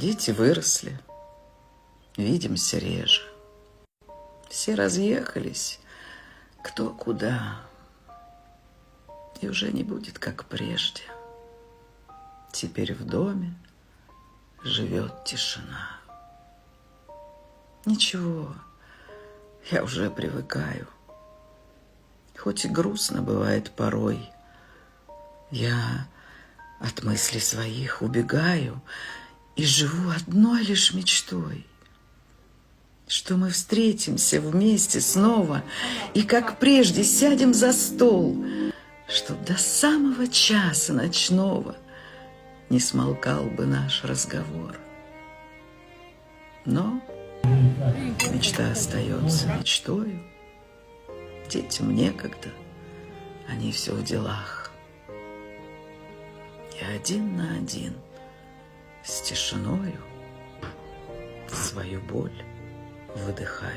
Дети выросли, видимся реже. Все разъехались, кто куда. И уже не будет, как прежде. Теперь в доме живет тишина. Ничего, я уже привыкаю. Хоть и грустно бывает порой, я от мыслей своих убегаю и живу одной лишь мечтой, что мы встретимся вместе снова и, как прежде, сядем за стол, чтоб до самого часа ночного не смолкал бы наш разговор. Но мечта остается мечтою, детям некогда, они все в делах. Я один на один с тишиною свою боль выдыхаю.